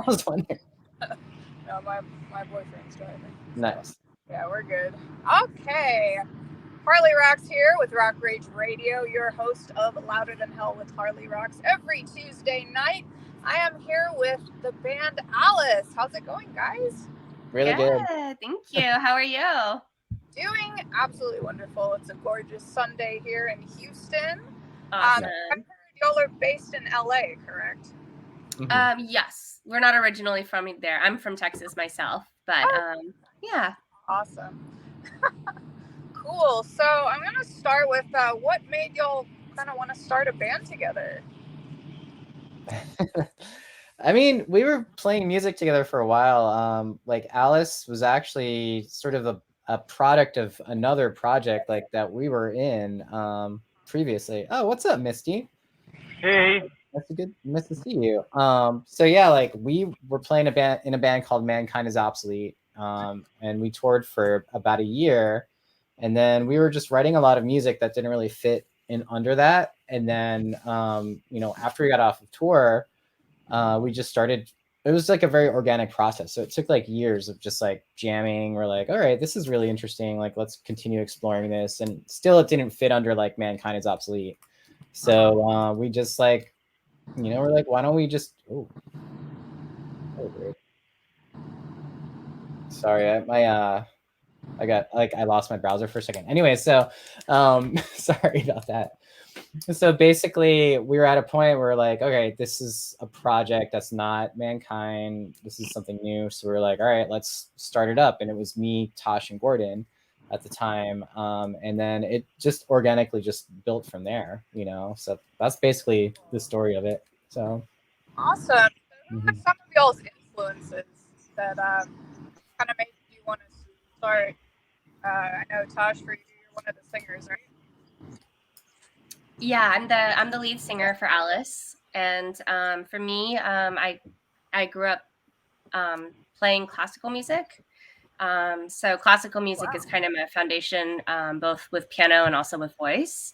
was wondering. No, my boyfriend's driving. Nice. Yeah, we're good. Okay. Harley Roxx here with Rock Rage Radio, your host of Louder Than Hell with Harley Roxx every Tuesday night. I am here with the band Al1ce. How's it going, guys? Really good. Thank you. How are you? Doing absolutely wonderful. It's a gorgeous Sunday here in Houston. Awesome. I heard y'all are based in LA, correct? Yes. We're not originally from there. I'm from Texas myself, but yeah. Awesome. Cool. So I'm going to start with what made y'all kind of want to start a band together? I mean, we were playing music together for a while. Like Al1ce was actually sort of a product of another project like that we were in previously. Oh, what's up, Misty? Hey. Nice to see you. So yeah, like we were playing in a band called Mankind is Obsolete. And we toured for about a year, and then we were just writing a lot of music that didn't really fit in under that. And then after we got off of tour, we just started. It was like a very organic process, so it took like years of just like jamming. We're like, all right, this is really interesting, like let's continue exploring this. And still it didn't fit under like Mankind is Obsolete, so we just like, we're like, why don't we just weird. Sorry, I lost my browser for a second. Anyway, so sorry about that. So basically, we were at a point where we're like, okay, this is a project that's not Mankind. This is something new. So we're like, all right, let's start it up. And it was me, Tosh, and Gordon at the time. And then it just organically just built from there, So that's basically the story of it. So awesome. What are some of y'all's influences that kind of made you want to start? I know, Tosh, for you, you're one of the singers, right? Yeah, I'm the lead singer for Al1ce, and for me, I grew up playing classical music. So classical music is kind of my foundation, both with piano and also with voice.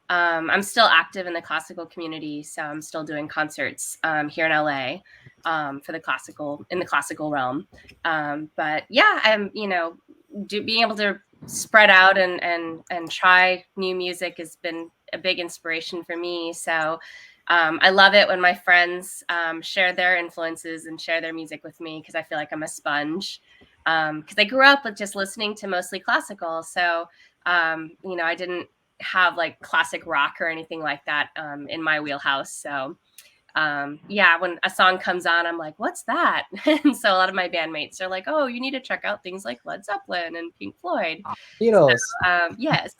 I'm still active in the classical community, so I'm still doing concerts here in LA for the classical realm. But yeah, I'm being able to spread out and try new music has been a big inspiration for me. So I love it when my friends share their influences and share their music with me, because I feel like I'm a sponge. Because I grew up with just listening to mostly classical, so I didn't have like classic rock or anything like that in my wheelhouse. So when a song comes on, I'm like, what's that? And so a lot of my bandmates are like, oh, you need to check out things like Led Zeppelin and Pink Floyd. Beatles. So, yes.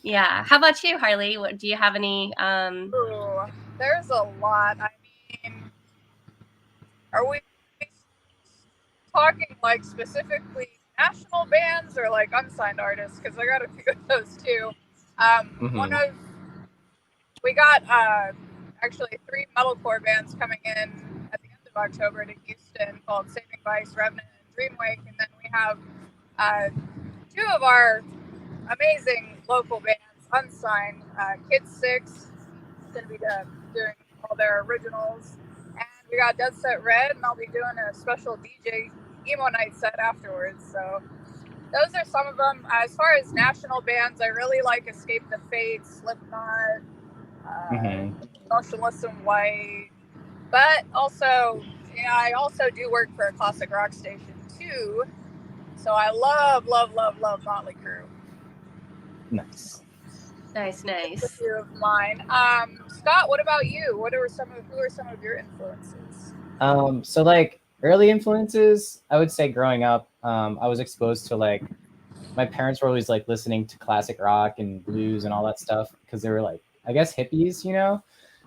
Yeah. How about you, Harley? Do you have any? Ooh, there's a lot. I mean, are we talking like specifically national bands or like unsigned artists? Because I got a few of those too. We got actually 3 metalcore bands coming in at the end of October to Houston called Saving Vice, Revenant, and Dreamwake, and then we have 2 of our amazing local bands unsigned. Kid 6 is going to be doing all their originals, and we got Dead Set Red, and I'll be doing a special DJ emo night set afterwards. So those are some of them. As far as national bands, I really like Escape the Fates, Slipknot, Motionless in White, but also, I also do work for a classic rock station too, so I love Motley Crue. Nice. A few of mine. Scott, what about you? Who are some of your influences? So like early influences, I would say growing up, I was exposed to like, my parents were always like listening to classic rock and blues and all that stuff, because they were like, I guess, hippies,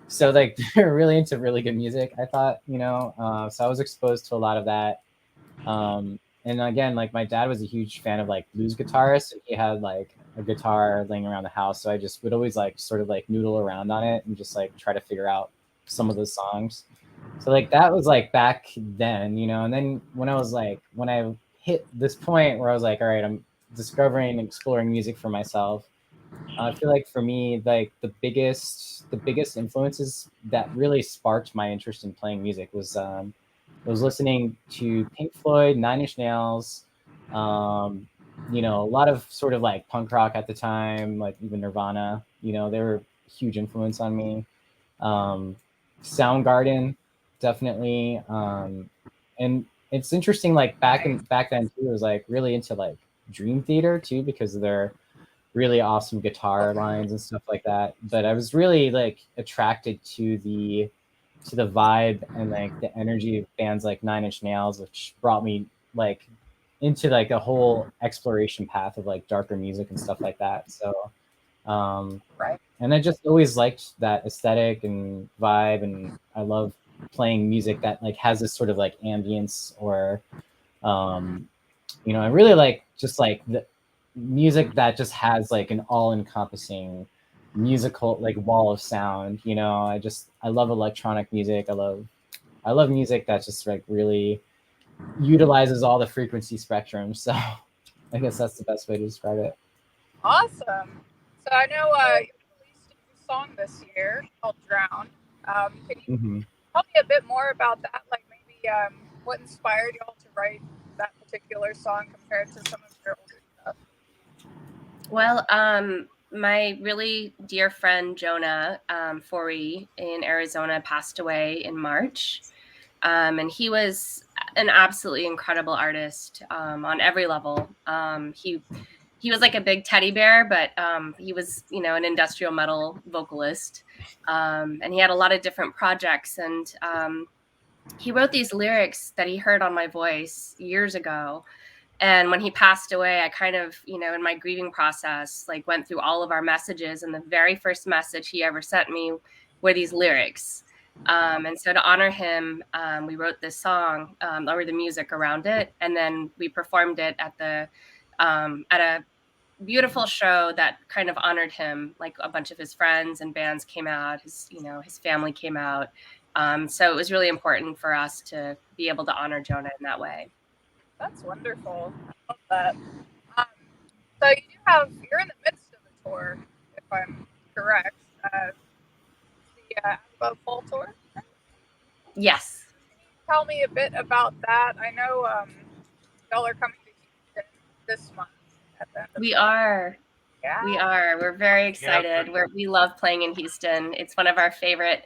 so like they're really into really good music, I thought, so I was exposed to a lot of that. And again, like my dad was a huge fan of like blues guitarists, and he had like a guitar laying around the house, so I just would always like sort of like noodle around on it and just like try to figure out some of those songs. So like that was like back then, and then when I hit this point where I was like, all right, I'm discovering and exploring music for myself, I feel like for me, like the biggest influences that really sparked my interest in playing music was listening to Pink Floyd, Nine Inch Nails, you know, a lot of sort of like punk rock at the time, like even Nirvana. You know, they were a huge influence on me. Soundgarden, definitely. And it's interesting, like back then too, it was like really into like Dream Theater too, because of their really awesome guitar lines and stuff like that. But I was really like attracted to the vibe and like the energy of bands like Nine Inch Nails, which brought me like into like a whole exploration path of like darker music and stuff like that. So Right. and I just always liked that aesthetic and vibe, and I love playing music that like has this sort of like ambience or you know, I really like just like the music that just has like an all-encompassing musical like wall of sound. You know, I love electronic music. I love music that just like really utilizes all the frequency spectrum. So I guess that's the best way to describe it. Awesome. So I know you released a new song this year called Drown. Can you Mm-hmm. tell me a bit more about that? Like maybe what inspired y'all to write that particular song compared to some of your older stuff? Well, my really dear friend Jonah Forey in Arizona passed away in March. And he was an absolutely incredible artist on every level. He was like a big teddy bear, but he was, you know, an industrial metal vocalist. And he had a lot of different projects. And he wrote these lyrics that he heard on my voice years ago. And when he passed away, I kind of, you know, in my grieving process, like went through all of our messages. And the very first message he ever sent me were these lyrics. And so to honor him, we wrote this song or the music around it. And then we performed it at a beautiful show that kind of honored him. Like a bunch of his friends and bands came out, his family came out. So it was really important for us to be able to honor Jonah in that way. That's wonderful. I love that. So you're in the midst of a tour, if I'm correct. The Al1ce Fall Tour. Yes. Can you tell me a bit about that? I know y'all are coming to Houston this month at the end of We are. Yeah. We are. We're very excited. We love playing in Houston. It's one of our favorite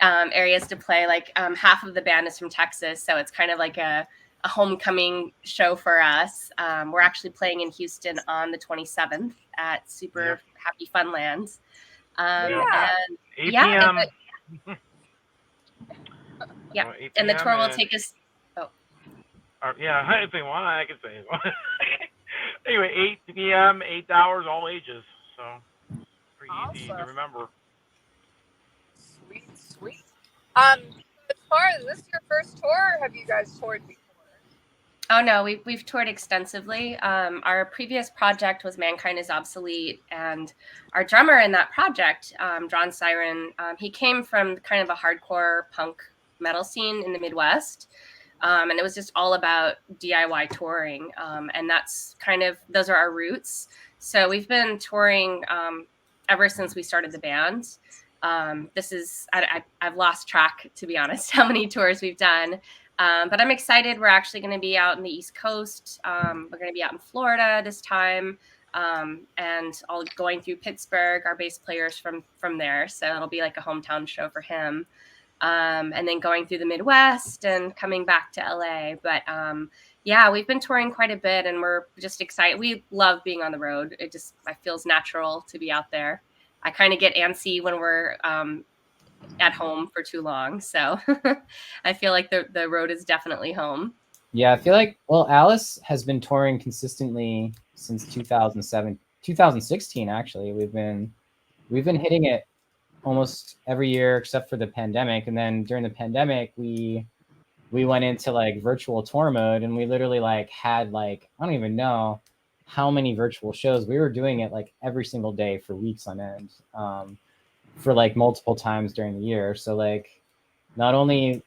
areas to play. Like half of the band is from Texas, so it's kind of like a homecoming show for us. We're actually playing in Houston on the 27th at Super Happy Funland. And 8 p.m. Yeah, and the tour will take us. If they want, I can say it. Anyway, 8 p.m., $8, all ages. So pretty easy to remember. Sweet. As far as this is your first tour, or have you guys toured before? Oh no, we've toured extensively. Our previous project was Mankind is Obsolete, and our drummer in that project, John Siren, he came from kind of a hardcore punk metal scene in the Midwest. And it was just all about DIY touring. And that's those are our roots. So we've been touring ever since we started the band. I've lost track, to be honest, how many tours we've done. But I'm excited. We're actually going to be out in the East Coast. We're going to be out in Florida this time. And all going through Pittsburgh. Our bass player's from there. So it'll be like a hometown show for him. And then going through the Midwest and coming back to LA. But we've been touring quite a bit, and we're just excited. We love being on the road. It feels natural to be out there. I kind of get antsy when we're at home for too long. So I feel like the road is definitely home. Yeah, I feel like, well, Al1ce has been touring consistently since 2016, actually. We've been hitting it almost every year except for the pandemic. And then during the pandemic, we went into like virtual tour mode, and we literally like had like, I don't even know how many virtual shows. We were doing it like every single day for weeks on end, for like multiple times during the year. So like not only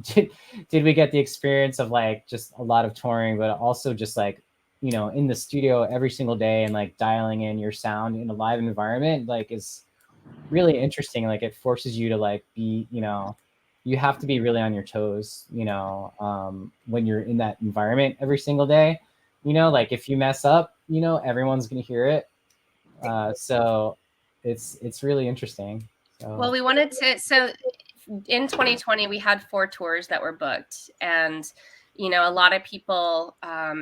did we get the experience of like just a lot of touring, but also just like you know, in the studio every single day and like dialing in your sound in a live environment, like is really interesting. Like it forces you to like be, you know, you have to be really on your toes, you know, when you're in that environment every single day, you know, like if you mess up, you know, everyone's going to hear it. So it's really interesting. So. Well, we wanted to, so in 2020, we had 4 tours that were booked, and you know, a lot of people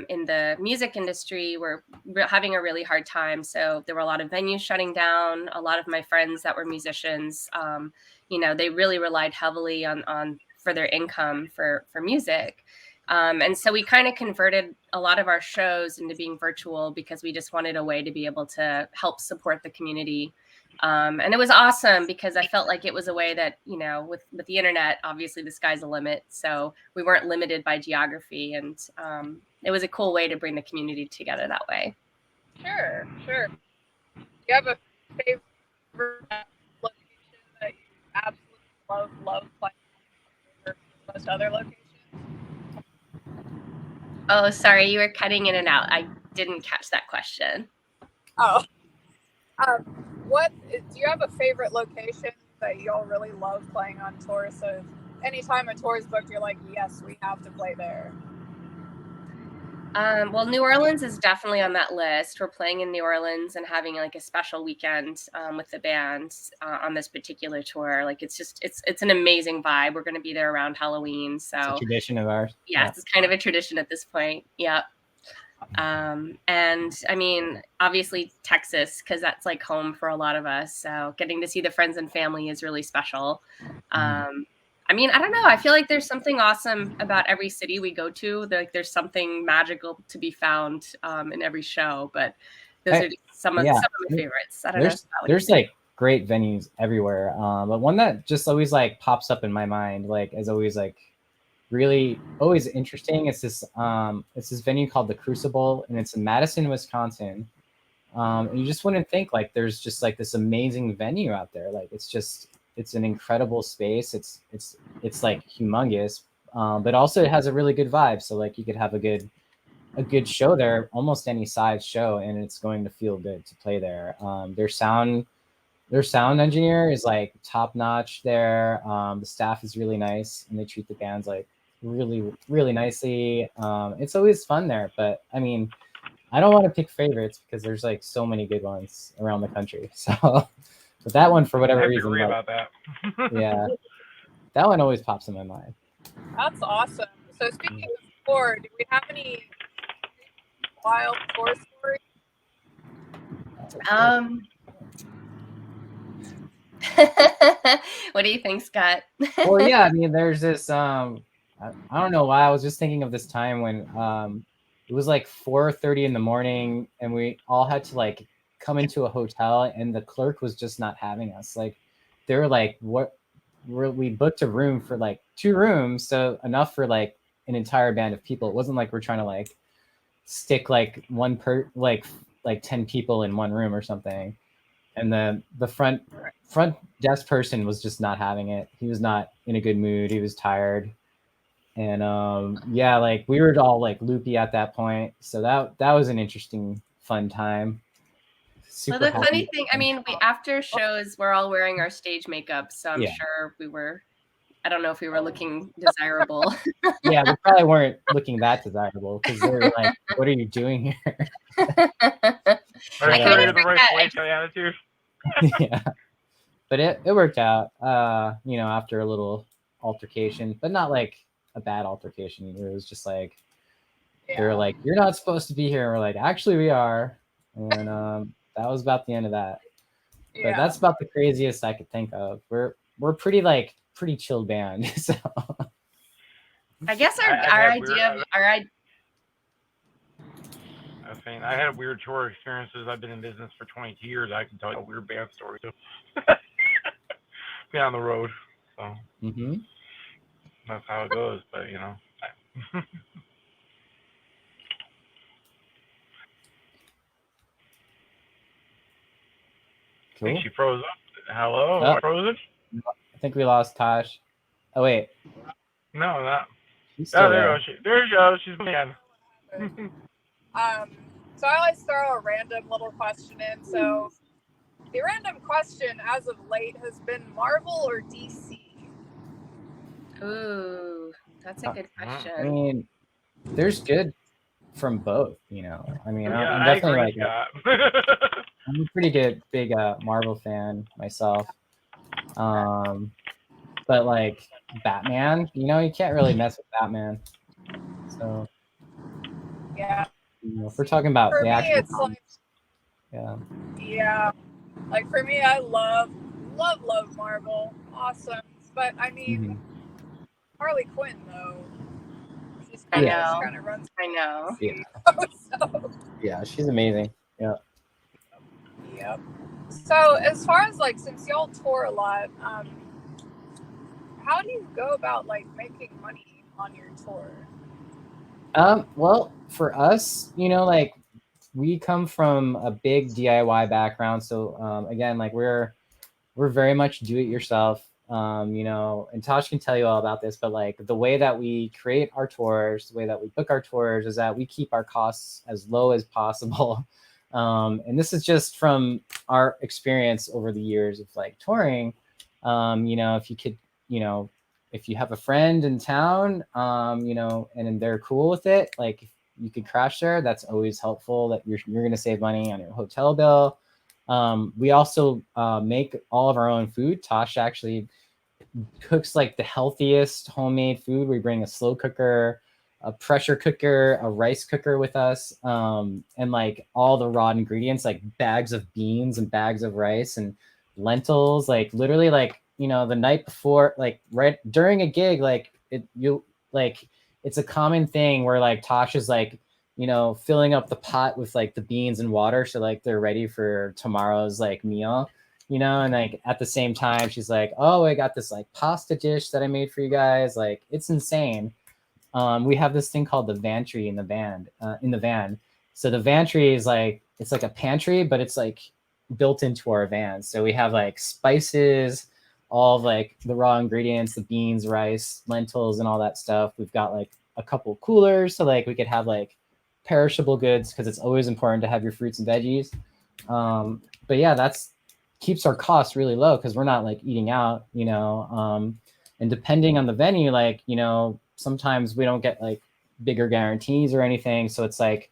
in the music industry were having a really hard time. So there were a lot of venues shutting down. A lot of my friends that were musicians, you know, they really relied heavily on for their income for music. And so we kind of converted a lot of our shows into being virtual because we just wanted a way to be able to help support the community. And it was awesome because I felt like it was a way that, you know, with the internet, obviously the sky's the limit. So we weren't limited by geography. And it was a cool way to bring the community together that way. Sure. Do you have a favorite location that you absolutely love playing over most other locations? Oh, sorry, you were cutting in and out. I didn't catch that question. Oh. What do you have a favorite location that y'all really love playing on tour? So anytime a tour is booked, you're like, yes, we have to play there. Well, New Orleans is definitely on that list. We're playing in New Orleans and having like a special weekend with the band on this particular tour. Like it's an amazing vibe. We're going to be there around Halloween. So it's a tradition of ours. Yeah, it's kind of a tradition at this point. Yep. And I mean, obviously Texas, because that's like home for a lot of us. So getting to see the friends and family is really special. I mean, I don't know. I feel like there's something awesome about every city we go to. Like there's something magical to be found in every show. But those are some of my favorites. I don't know. There's like great venues everywhere. But one that just always like pops up in my mind, like as always like really always interesting. It's this venue called the Crucible, and it's in Madison, Wisconsin. And you just wouldn't think like there's just like this amazing venue out there. Like it's an incredible space. It's like humongous, but also it has a really good vibe. So like you could have a good show there, almost any size show, and it's going to feel good to play there. Their sound engineer is like top notch there. The staff is really nice, and they treat the bands like really, really nicely. It's always fun there, but I mean, I don't want to pick favorites because there's like so many good ones around the country. So, but that one, for whatever reason, agree about that. Yeah, that one always pops in my mind. That's awesome. So speaking of tour, do we have any wild tour stories? What do you think, Scott? Well, yeah, I mean, there's this. I don't know why I was just thinking of this time when it was like 4:30 in the morning, and we all had to like come into a hotel, and the clerk was just not having us. Like, they were like, "What?" We booked a room for like 2 rooms, so enough for like an entire band of people. It wasn't like we're trying to like stick like like 10 people in one room or something. And the front desk person was just not having it. He was not in a good mood. He was tired. And yeah, like we were all like loopy at that point. So that was an interesting, fun time. Well, the funny thing, I mean, after shows, we're all wearing our stage makeup. So I'm sure we were, I don't know if we were looking desirable. Yeah, we probably weren't looking that desirable because they were like, what are you doing here? I kind of the right place, attitude. Yeah, but it worked out, you know, after a little altercation, but not like a bad altercation. It was just like they were like, you're not supposed to be here, and we're like, actually we are. And that was about the end of that. But that's about the craziest I could think of. We're pretty chill band. So I guess our idea of I was saying, I had weird tour experiences. I've been in business for 22 years. I can tell you a weird band story too. Be on the road, so that's how it goes. But you know, I think she froze up. Hello, am I frozen? I think we lost Tosh. Oh wait, no, not. Oh, there you go. There you go. She's again. So I always throw a random little question in. So the random question as of late has been Marvel or DC? Ooh, that's a good question. I mean, there's good from both, you know. I mean, Yeah, I'm I definitely agree, like Scott. I'm a pretty good big Marvel fan myself. But like Batman, you know, you can't really mess with Batman. So, Yeah. you know, if we're talking about For the me, actual it's like, yeah. Like for me, I love Marvel. Awesome. But I mean, Harley Quinn though, she's I kind know. of kind of runs. I know. Yeah. So, Yeah, she's amazing. Yeah. yep. So as far as like, since y'all tour a lot, how do you go about like making money on your tour? Well, for us, you know, like we come from a big DIY background, so again, like we're very much do it yourself. You know, and Tosh can tell you all about this, but like the way that we create our tours, the way that we book our tours is that we keep our costs as low as possible. And this is just from our experience over the years of like touring. You know, if you could, you know, if you have a friend in town, you know, and they're cool with it, like if you could crash there, that's always helpful. That you're going to save money on your hotel bill. We also make all of our own food. Tosh actually cooks like the healthiest homemade food. We bring a slow cooker, a pressure cooker, a rice cooker with us, and like all the raw ingredients, like bags of beans and bags of rice and lentils, like literally like, you know, the night before, like right during a gig, like it's a common thing where like Tosh is like, you know, filling up the pot with like the beans and water. So like they're ready for tomorrow's like meal, you know, and like at the same time, she's like, oh, I got this like pasta dish that I made for you guys. Like it's insane. We have this thing called the Vantry in the van. So the Vantry is like, it's like a pantry, but it's like built into our van. So we have like spices, all of like the raw ingredients, the beans, rice, lentils, and all that stuff. We've got like a couple coolers, so like we could have like perishable goods because it's always important to have your fruits and veggies. But yeah, that's keeps our costs really low because we're not like eating out, you know. And depending on the venue, like, you know, sometimes we don't get like bigger guarantees or anything. So it's like,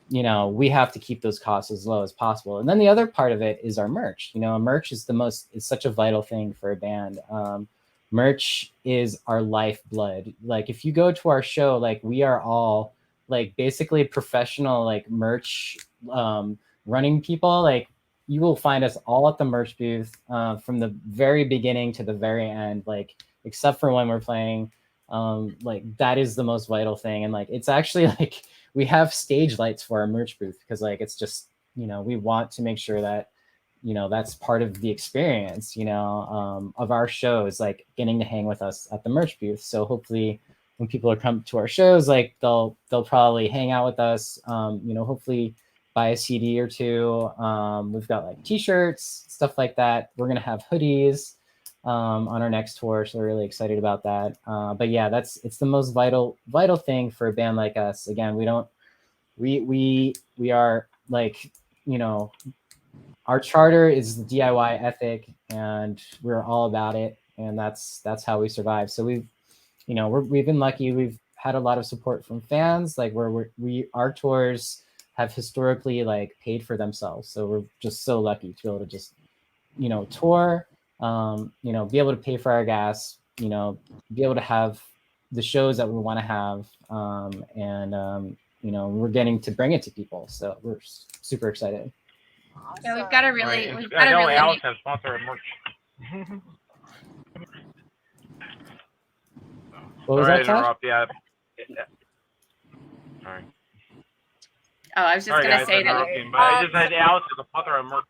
you know, we have to keep those costs as low as possible. And then the other part of it is our merch. You know, merch is it's such a vital thing for a band. Merch is our lifeblood. Like if you go to our show, like we are all like basically professional, like merch running people. Like you will find us all at the merch booth from the very beginning to the very end, like except for when we're playing. Like that is the most vital thing. And like it's actually like we have stage lights for our merch booth because like it's just, you know, we want to make sure that, you know, that's part of the experience, you know, of our shows, like getting to hang with us at the merch booth. So hopefully when people are come to our shows, like they'll probably hang out with us, you know, hopefully buy a CD or two. We've got like t-shirts, stuff like that. We're gonna have hoodies on our next tour, so we're really excited about that. But yeah, it's the most vital thing for a band like us. Again, we are like, you know, our charter is the DIY ethic, and we're all about it, and that's how we survive. So we've been lucky. We've had a lot of support from fans, like our tours have historically like paid for themselves. So we're just so lucky to be able to just, you know, tour, you know, be able to pay for our gas, you know, be able to have the shows that we want to have, and you know, we're getting to bring it to people. So we're super excited. Awesome. Yeah, we've got a really, Right. we've I got a know really. Al1ce has sponsored merch. What was Sorry that, to Tosh? interrupt. Yeah. Sorry. Oh, I was just gonna Guys, say that. but I just had Al1ce as a sponsor of merch.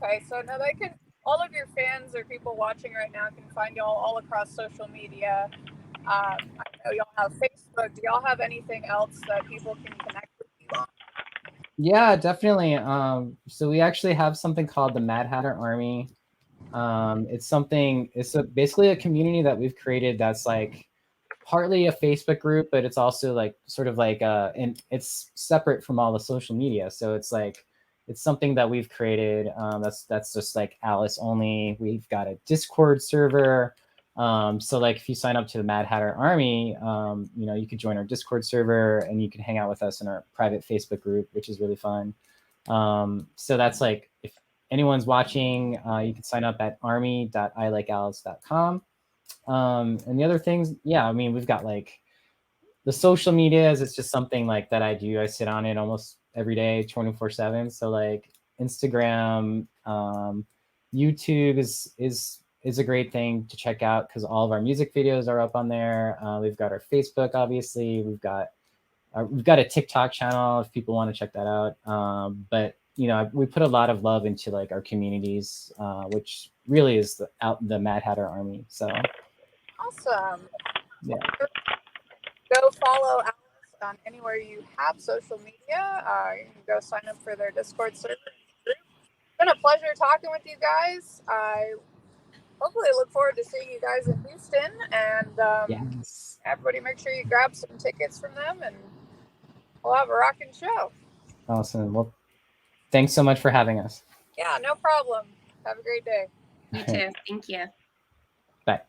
Okay, so now all of your fans or people watching right now can find y'all all across social media. I know y'all have Facebook. Do y'all have anything else that people can connect with you on? Yeah, definitely. So we actually have something called the Mad Hatter Army It's something. It's basically a community that we've created that's like partly a Facebook group, but it's also like sort of like and it's separate from all the social media. So it's like it's something that we've created. That's just like Al1ce only. We've got a Discord server. So like if you sign up to the Mad Hatter Army, you know, you could join our Discord server and you can hang out with us in our private Facebook group, which is really fun. So that's like if anyone's watching, you can sign up at army.ilikealice.com. And the other things, yeah, I mean, we've got like the social medias. It's just something like that I do. I sit on it almost every day, 24/7. So like Instagram, YouTube is a great thing to check out because all of our music videos are up on there. We've got our Facebook, obviously. We've got a TikTok channel if people want to check that out. But you know, we put a lot of love into like our communities, which really is the Mad Hatter Army. So awesome. yeah. Go follow Al1ce on anywhere you have social media. You can go sign up for their Discord server. It's been a pleasure talking with you guys. I hopefully look forward to seeing you guys in Houston. And Yes. everybody make sure you grab some tickets from them and we'll have a rocking show. Awesome. Well, thanks so much for having us. Yeah, no problem. Have a great day. You too. Thank you. Bye.